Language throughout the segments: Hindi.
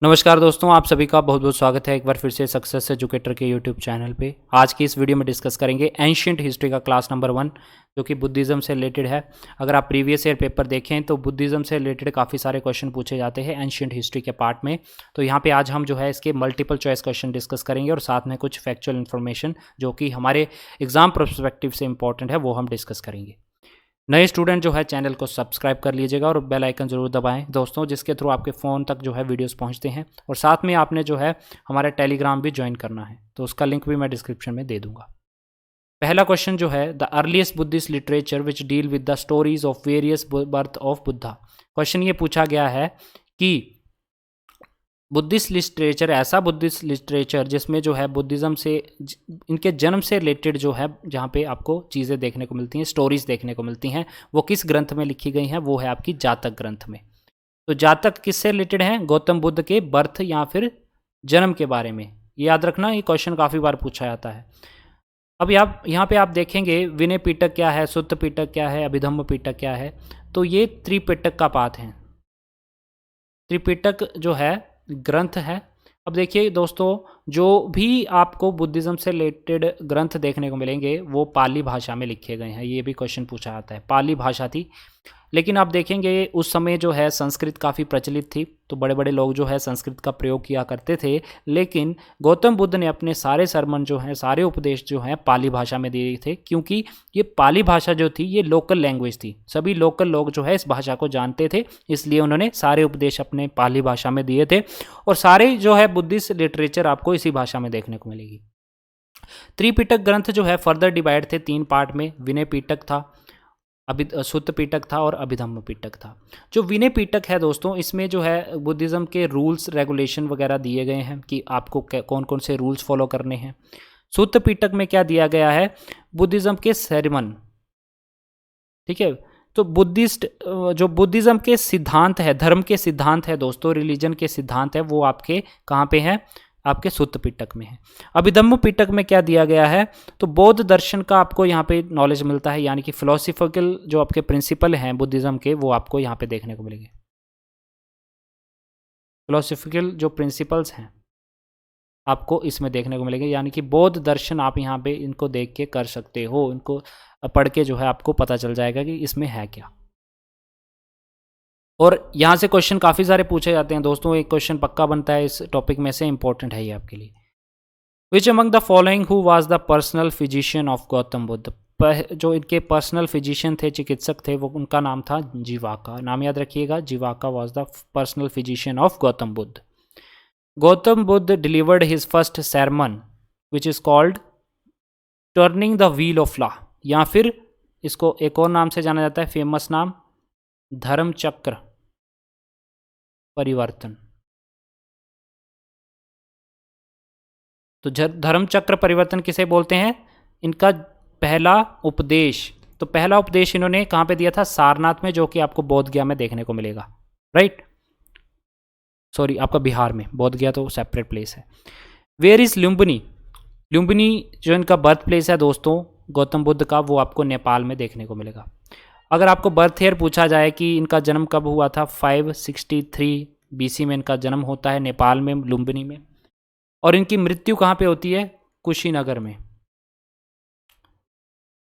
नमस्कार दोस्तों, आप सभी का बहुत बहुत स्वागत है एक बार फिर से सक्सेस एजुकेटर के यूट्यूब चैनल पे। आज की इस वीडियो में डिस्कस करेंगे एंशिएंट हिस्ट्री का क्लास नंबर 1 जो कि बुद्धिज़्म से रिलेटेड है। अगर आप प्रीवियस ईयर पेपर देखें तो बुद्धिज़्म से रिलेटेड काफ़ी सारे क्वेश्चन पूछे जाते हैं एंशिएंट हिस्ट्री के पार्ट में। तो यहाँ पे आज हम जो है इसके मल्टीपल चॉइस क्वेश्चन डिस्कस करेंगे और साथ में कुछ फैक्चुअल इन्फॉर्मेशन जो कि हमारे एग्जाम पर्सपेक्टिव से इंपॉर्टेंट है वो हम डिस्कस करेंगे। नए स्टूडेंट जो है चैनल को सब्सक्राइब कर लीजिएगा और बेल आइकन ज़रूर दबाएं दोस्तों, जिसके थ्रू आपके फ़ोन तक जो है वीडियोस पहुंचते हैं। और साथ में आपने जो है हमारा टेलीग्राम भी ज्वाइन करना है, तो उसका लिंक भी मैं डिस्क्रिप्शन में दे दूंगा। पहला क्वेश्चन जो है, the earliest Buddhist literature which deal with the stories of various birth of Buddha. Question ये पूछा गया है कि बुद्धिस्ट लिटरेचर, ऐसा बुद्धिस्ट लिटरेचर जिसमें जो है बुद्धिज़्म से इनके जन्म से रिलेटेड जो है, जहाँ पे आपको चीज़ें देखने को मिलती हैं, स्टोरीज देखने को मिलती हैं, वो किस ग्रंथ में लिखी गई हैं? वो है आपकी जातक ग्रंथ में। तो जातक किससे रिलेटेड है? गौतम बुद्ध के बर्थ या फिर जन्म के बारे में। ये याद रखना, ये क्वेश्चन काफ़ी बार पूछा जाता है। अब यहाँ पे आप देखेंगे विनय पिटक क्या है, सुत्त पिटक क्या है, अभिधम्म पिटक क्या है। तो ये त्रिपिटक का पाठ है। त्रिपिटक जो है ग्रंथ है। अब देखिए दोस्तों, जो भी आपको बुद्धिज़्म से रिलेटेड ग्रंथ देखने को मिलेंगे वो पाली भाषा में लिखे गए हैं। ये भी क्वेश्चन पूछा जाता है। पाली भाषा थी, लेकिन आप देखेंगे उस समय जो है संस्कृत काफ़ी प्रचलित थी, तो बड़े बड़े लोग जो है संस्कृत का प्रयोग किया करते थे। लेकिन गौतम बुद्ध ने अपने सारे सरमन जो हैं, सारे उपदेश जो हैं पाली भाषा में दिए थे, क्योंकि ये पाली भाषा जो थी ये लोकल लैंग्वेज थी। सभी लोकल लोग जो है इस भाषा को जानते थे, इसलिए उन्होंने सारे उपदेश अपने पाली भाषा में दिए थे। और सारे जो है बुद्धिस्ट लिटरेचर आपको इसी भाषा में देखने को मिलेगी। त्रिपिटक ग्रंथ जो है फर्दर डिवाइड थे 3 पार्ट में। विनय पिटक था, सुत्त पिटक था और अभिधम्म पिटक था। जो विनय पिटक है दोस्तों, इसमें जो है बुद्धिज़्म के रूल्स रेगुलेशन वगैरह दिए गए हैं कि आपको कौन कौन से रूल्स फॉलो करने हैं। सुत्त पिटक में क्या दिया गया है? बुद्धिज़्म के सेरेमन, ठीक है। तो जो बुद्धिज़्म के सिद्धांत है, धर्म के सिद्धांत है दोस्तों, रिलीजन के सिद्धांत है, वो आपके कहाँ पे हैं? आपके सुत्त पिटक में है। अभिधम्म पिटक में क्या दिया गया है? तो बौद्ध दर्शन का आपको यहाँ पे नॉलेज मिलता है, यानी कि फिलोसफिकल जो आपके प्रिंसिपल हैं बुद्धिज़्म के, वो आपको यहाँ पे देखने को मिलेंगे। फिलोसफिकल जो प्रिंसिपल्स हैं आपको इसमें देखने को मिलेंगे, यानी कि बौद्ध दर्शन आप यहाँ पे इनको देख के कर सकते हो, इनको पढ़ के जो है आपको पता चल जाएगा कि इसमें है क्या। और यहाँ से क्वेश्चन काफ़ी सारे पूछे जाते हैं दोस्तों, एक क्वेश्चन पक्का बनता है इस टॉपिक में से, इंपॉर्टेंट है ये आपके लिए। Which among the following who was the personal physician of Gautam Buddha. जो इनके पर्सनल फिजिशियन थे, चिकित्सक थे, वो उनका नाम था जीवाका। नाम याद रखिएगा, Jivaka was the personal physician of Gautam Buddha. Gautam Buddha delivered his first sermon which is called turning the wheel of law, या फिर इसको एक और नाम से जाना जाता है, फेमस नाम, धर्म चक्र परिवर्तन। तो धर्म चक्र परिवर्तन किसे बोलते हैं? इनका पहला उपदेश, तो पहला उपदेश इन्होंने कहाँ पे दिया था? सारनाथ में, जो कि आपको बोध गया में देखने को मिलेगा, राइट। सॉरी, आपका बिहार में, बोध गया तो सेपरेट प्लेस है। Where is Lumbini? लुम्बिनी जो इनका बर्थ प्लेस है दोस्तों गौतम बुद्ध का, वो आपको नेपाल में देखने को मिलेगा। अगर आपको बर्थ ईयर पूछा जाए कि इनका जन्म कब हुआ था, 563 BC में इनका जन्म होता है नेपाल में, लुम्बिनी में। और इनकी मृत्यु कहाँ पे होती है? कुशीनगर में।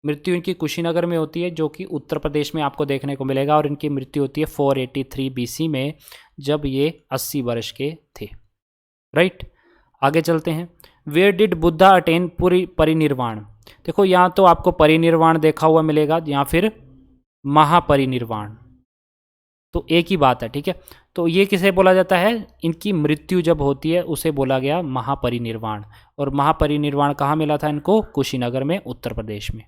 मृत्यु इनकी कुशीनगर में होती है, जो कि उत्तर प्रदेश में आपको देखने को मिलेगा। और इनकी मृत्यु होती है 483 BC में, जब ये 80 वर्ष के थे, राइट। आगे चलते हैं। वेयर डिड बुद्धा अटेन पूरी परिनिर्वाण? देखो, यहाँ तो आपको परिनिर्वाण देखा हुआ मिलेगा या फिर महापरिनिर्वाण, तो एक ही बात है, ठीक है। तो ये किसे बोला जाता है? इनकी मृत्यु जब होती है उसे बोला गया महापरिनिर्वाण। और महापरिनिर्वाण कहाँ मिला था इनको? कुशीनगर में, उत्तर प्रदेश में।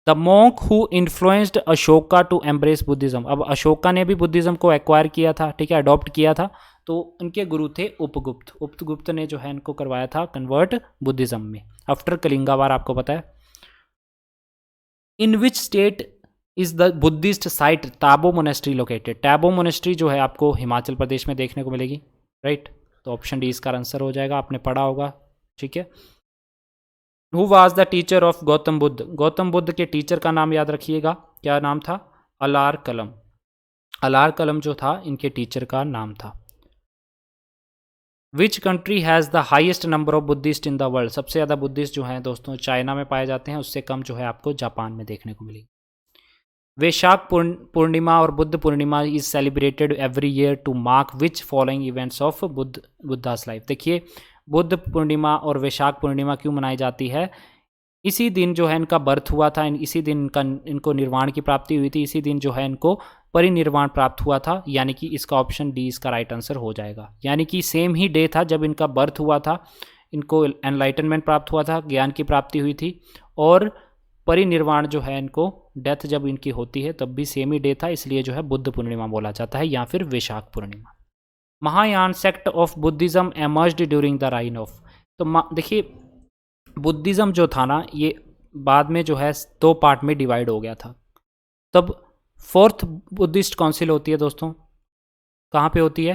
The monk who influenced Ashoka to embrace Buddhism. अब अशोका ने भी बुद्धिज्म को एक्वायर किया था, ठीक है, अडॉप्ट किया था। तो उनके गुरु थे उपगुप्त। उपगुप्त ने जो है इनको करवाया था कन्वर्ट बुद्धिज्म में, आफ्टर कलिंगा वार, आपको पता है। In which state is the Buddhist site Tabo monastery located? Tabo monastery जो है आपको हिमाचल प्रदेश में देखने को मिलेगी, राइट। तो ऑप्शन डी इसका आंसर हो जाएगा, आपने पढ़ा होगा, ठीक है। Who was the teacher of Gautam Buddha? Gautam Buddha के टीचर का नाम याद रखिएगा, क्या नाम था? अलार कलम। अलार कलम जो था इनके टीचर का नाम था। Which country has the highest number of Buddhist in the world? सबसे ज़्यादा बुद्धिस्ट जो हैं दोस्तों चाइना में पाए जाते हैं, उससे कम जो है आपको जापान में देखने को मिलेगी। वैशाख पूर्णिमा और Buddha Purnima is celebrated every year to mark which following events of Buddha's life? देखिए, बुद्ध पूर्णिमा और वैशाख पूर्णिमा क्यों मनाई जाती है? इसी दिन जो है इनका बर्थ हुआ था, इसी दिन इनको निर्वाण की प्राप्ति हुई थी, इसी दिन जो है इनको परिनिर्वाण प्राप्त हुआ था, यानी कि इसका ऑप्शन डी इसका राइट आंसर हो जाएगा। यानी कि सेम ही डे था जब इनका बर्थ हुआ था, इनको एनलाइटनमेंट प्राप्त हुआ था, ज्ञान की प्राप्ति हुई थी, और परिनिर्वाण जो है इनको डेथ जब इनकी होती है तब भी सेम ही डे था, इसलिए जो है बुद्ध पूर्णिमा बोला जाता है या फिर Vaishakh Purnima. Mahayana sect of Buddhism emerged during the reign of? तो देखिए, बुद्धिज्म जो था ना ये बाद में जो है दो पार्ट में डिवाइड हो गया था। तब फोर्थ बुद्धिस्ट काउंसिल होती है दोस्तों, कहाँ पे होती है?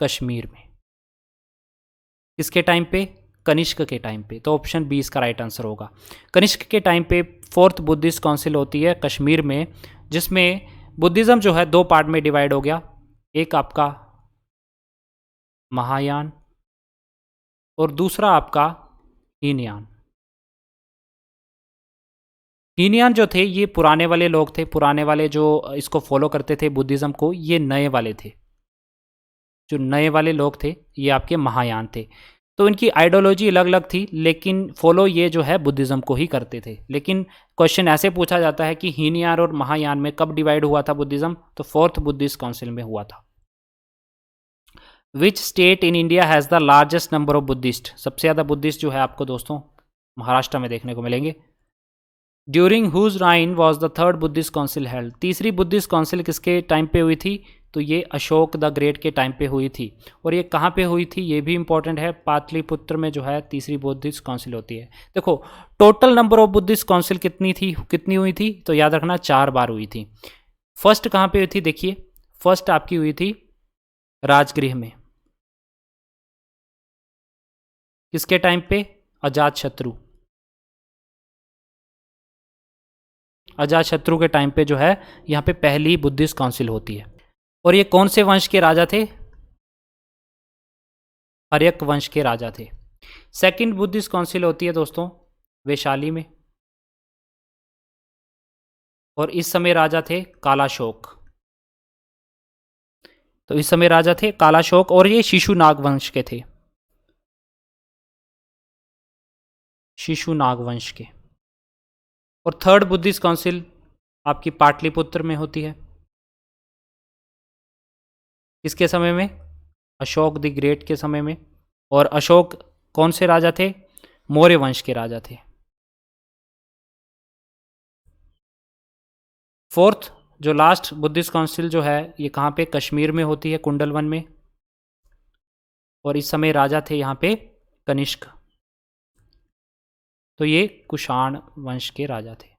कश्मीर में। किसके टाइम पे? कनिष्क के टाइम पे। तो ऑप्शन बी इसका राइट आंसर होगा। कनिष्क के टाइम पे फोर्थ बुद्धिस्ट काउंसिल होती है कश्मीर में, जिसमें बुद्धिज्म जो है दो पार्ट में डिवाइड हो गया। एक आपका महायान और दूसरा आपका हीनयान। हीनयान जो थे ये पुराने वाले लोग थे, पुराने वाले जो इसको फॉलो करते थे बुद्धिज्म को, ये नए वाले थे। जो नए वाले लोग थे ये आपके महायान थे। तो इनकी आइडियोलॉजी अलग अलग थी, लेकिन फॉलो ये जो है बुद्धिज्म को ही करते थे। लेकिन क्वेश्चन ऐसे पूछा जाता है कि हीनयान और महायान में कब डिवाइड हुआ था बुद्धिज्म? तो फोर्थ बुद्धिस्ट काउंसिल में हुआ था। Which state in India has the largest number of Buddhist? सबसे ज़्यादा बुद्धिस्ट जो है आपको दोस्तों महाराष्ट्र में देखने को मिलेंगे। During whose reign was the third Buddhist council held? तीसरी बुद्धिस्ट काउंसिल किसके टाइम पे हुई थी? तो ये अशोक द ग्रेट के टाइम पे हुई थी। और ये कहाँ पे हुई थी ये भी इंपॉर्टेंट है, पाटलिपुत्र में जो है तीसरी बुद्धिस्ट काउंसिल होती है। देखो, total number of Buddhist council कितनी हुई थी? तो याद रखना 4 बार हुई थी। फर्स्ट कहाँ पे हुई थी? देखिए, फर्स्ट आपकी हुई थी राजगृह में। किसके टाइम पे? अजातशत्रु के टाइम पे जो है यहाँ पे पहली बुद्धिस्ट काउंसिल होती है। और ये कौन से वंश के राजा थे? हर्यक वंश के राजा थे। सेकंड बुद्धिस्ट काउंसिल होती है दोस्तों वैशाली में, और इस समय राजा थे कालाशोक। तो इस समय राजा थे कालाशोक और ये शिशुनाग वंश के थे, शिशुनाग वंश के। और थर्ड बुद्धिस्ट काउंसिल आपकी पाटलिपुत्र में होती है। किसके समय में? अशोक द ग्रेट के समय में। और अशोक कौन से राजा थे? मौर्य वंश के राजा थे। फोर्थ जो लास्ट बुद्धिस्ट काउंसिल जो है ये कहाँ पे? कश्मीर में होती है, कुंडलवन में। और इस समय राजा थे यहाँ पे कनिष्क। तो ये कुषाण वंश के राजा थे।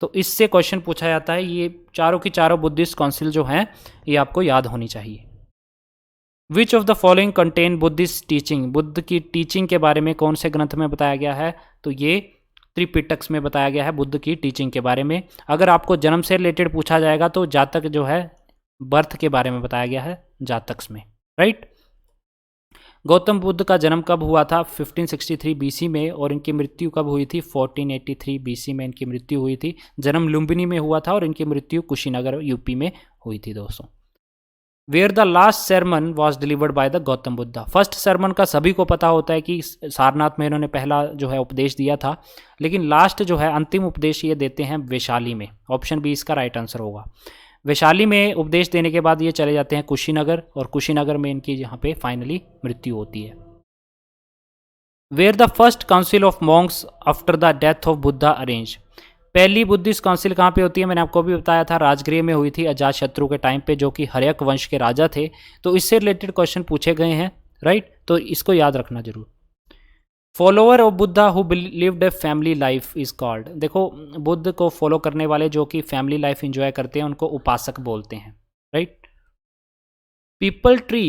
तो इससे क्वेश्चन पूछा जाता है, ये चारों की चारों बुद्धिस्ट काउंसिल जो हैं ये आपको याद होनी चाहिए। Which of the following contain Buddhist teaching? Buddha की टीचिंग के बारे में कौन से ग्रंथ में बताया गया है? तो ये त्रिपिटक में बताया गया है बुद्ध की टीचिंग के बारे में। अगर आपको जन्म से रिलेटेड पूछा जाएगा तो जातक जो है बर्थ के बारे में बताया गया है जातक्स में, राइट। गौतम बुद्ध का जन्म कब हुआ था? 1563 बीसी में, और इनकी मृत्यु कब हुई थी? 1483 बीसी में इनकी मृत्यु हुई थी। जन्म लुम्बिनी में हुआ था और इनकी मृत्यु कुशीनगर यूपी में हुई थी दोस्तों। Where the last sermon was delivered by the Gautam Buddha? First sermon का सभी को पता होता है कि सारनाथ में इन्होंने पहला जो है उपदेश दिया था, लेकिन लास्ट जो है अंतिम उपदेश ये देते हैं वैशाली में। ऑप्शन बी इसका राइट आंसर होगा। वैशाली में उपदेश देने के बाद ये चले जाते हैं कुशीनगर, और कुशीनगर में इनकी यहाँ पे फाइनली मृत्यु होती है। Where the first council of monks after the death of Buddha arrange? पहली बुद्धिस्ट काउंसिल कहाँ पे होती है? मैंने आपको भी बताया था राजगृह में हुई थी अजातशत्रु के टाइम पे, जो कि हर्यक वंश के राजा थे। तो इससे रिलेटेड क्वेश्चन पूछे गए हैं, राइट। तो इसको याद रखना जरूर। Follower of Buddha who lived a family life is called? देखो, बुद्ध को फॉलो करने वाले जो कि फैमिली लाइफ एंजॉय करते हैं उनको उपासक बोलते हैं, right. Peepal tree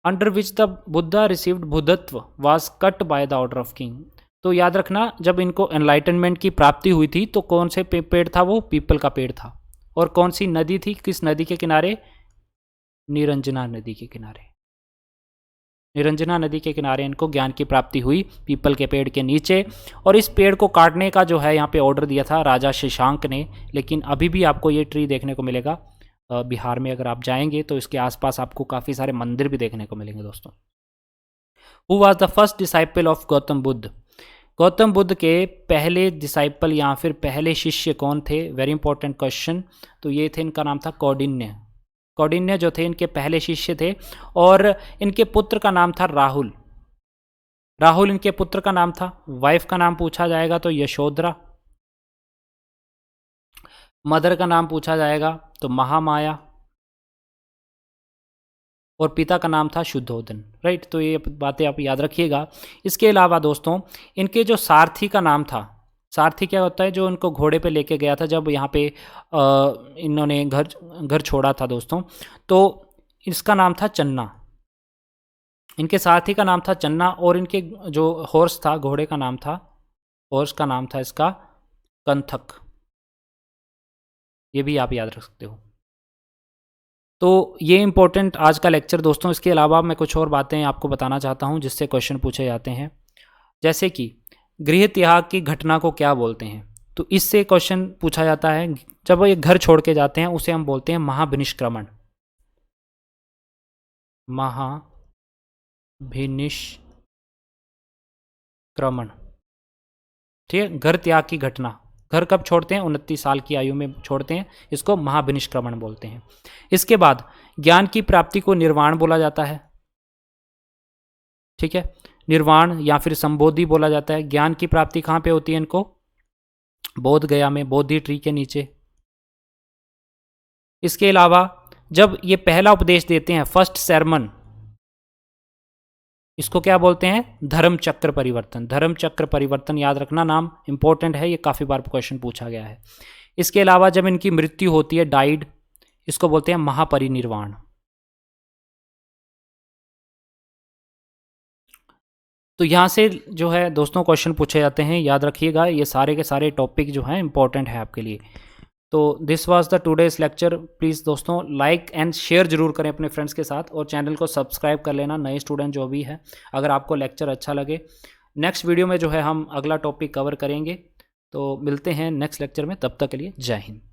under which the Buddha received बुद्धत्व was cut by the order of king? तो याद रखना, जब इनको एनलाइटनमेंट की प्राप्ति हुई थी तो कौन से पेड़ था? वो पीपल का पेड़ था। और कौन सी नदी थी? किस नदी के किनारे? निरंजना नदी के किनारे। निरंजना नदी के किनारे इनको ज्ञान की प्राप्ति हुई, पीपल के पेड़ के नीचे। और इस पेड़ को काटने का जो है यहाँ पे ऑर्डर दिया था राजा शशांक ने, लेकिन अभी भी आपको ये ट्री देखने को मिलेगा। बिहार में अगर आप जाएंगे तो इसके आसपास आपको काफ़ी सारे मंदिर भी देखने को मिलेंगे दोस्तों। Who was the first disciple of Gautam Buddha? Gautam Buddha के पहले डिसाइपल या फिर पहले शिष्य कौन थे? Very important question. तो ये थे, इनका नाम था कौंडिन्य। कौंडिन्य जो थे इनके पहले शिष्य थे, और इनके पुत्र का नाम था राहुल। राहुल इनके पुत्र का नाम था। वाइफ का नाम पूछा जाएगा तो यशोधरा। मदर का नाम पूछा जाएगा तो महामाया, और पिता का नाम था शुद्धोधन। राइट, तो ये बातें आप याद रखिएगा। इसके अलावा दोस्तों इनके जो सारथी का नाम था, सारथी क्या होता है? जो उनको घोड़े पे लेके गया था जब यहाँ पे इन्होंने घर छोड़ा था दोस्तों, तो इसका नाम था चन्ना। इनके सारथी का नाम था चन्ना, और इनके जो हॉर्स था, घोड़े का नाम था, हॉर्स का नाम था इसका कंथक। ये भी आप याद रख सकते हो। तो ये इंपॉर्टेंट आज का लेक्चर दोस्तों। इसके अलावा मैं कुछ और बातें आपको बताना चाहता हूँ जिससे क्वेश्चन पूछे जाते हैं, जैसे कि गृह त्याग की घटना को क्या बोलते हैं? तो इससे क्वेश्चन पूछा जाता है, जब वो ये घर छोड़ के जाते हैं उसे हम बोलते हैं महाभिनिष्क्रमण। महाभिनिष्क्रमण, ठीक है। घर त्याग की घटना, घर कब छोड़ते हैं? 29 साल की आयु में छोड़ते हैं, इसको महाभिनिष्क्रमण बोलते हैं। इसके बाद ज्ञान की प्राप्ति को निर्वाण बोला जाता है, ठीक है। निर्वाण या फिर संबोधि बोला जाता है। ज्ञान की प्राप्ति कहाँ पे होती है इनको? बोध गया में, बोधि ट्री के नीचे। इसके अलावा जब ये पहला उपदेश देते हैं, फर्स्ट sermon, इसको क्या बोलते हैं? धर्म चक्र परिवर्तन। धर्म चक्र परिवर्तन याद रखना, नाम इंपॉर्टेंट है, ये काफ़ी बार क्वेश्चन पूछा गया है। इसके अलावा जब इनकी मृत्यु होती है, डाइड, इसको बोलते हैं महापरिनिर्वाण। तो यहाँ से जो है दोस्तों क्वेश्चन पूछे जाते हैं, याद रखिएगा। ये सारे के सारे टॉपिक जो हैं इंपॉर्टेंट है आपके लिए। तो this was the today's lecture. Please दोस्तों लाइक एंड शेयर जरूर करें अपने फ्रेंड्स के साथ, और चैनल को सब्सक्राइब कर लेना, नए स्टूडेंट जो भी है। अगर आपको लेक्चर अच्छा लगे, नेक्स्ट वीडियो में जो है हम अगला टॉपिक कवर करेंगे। तो मिलते हैं नेक्स्ट लेक्चर में, तब तक के लिए जय हिंद।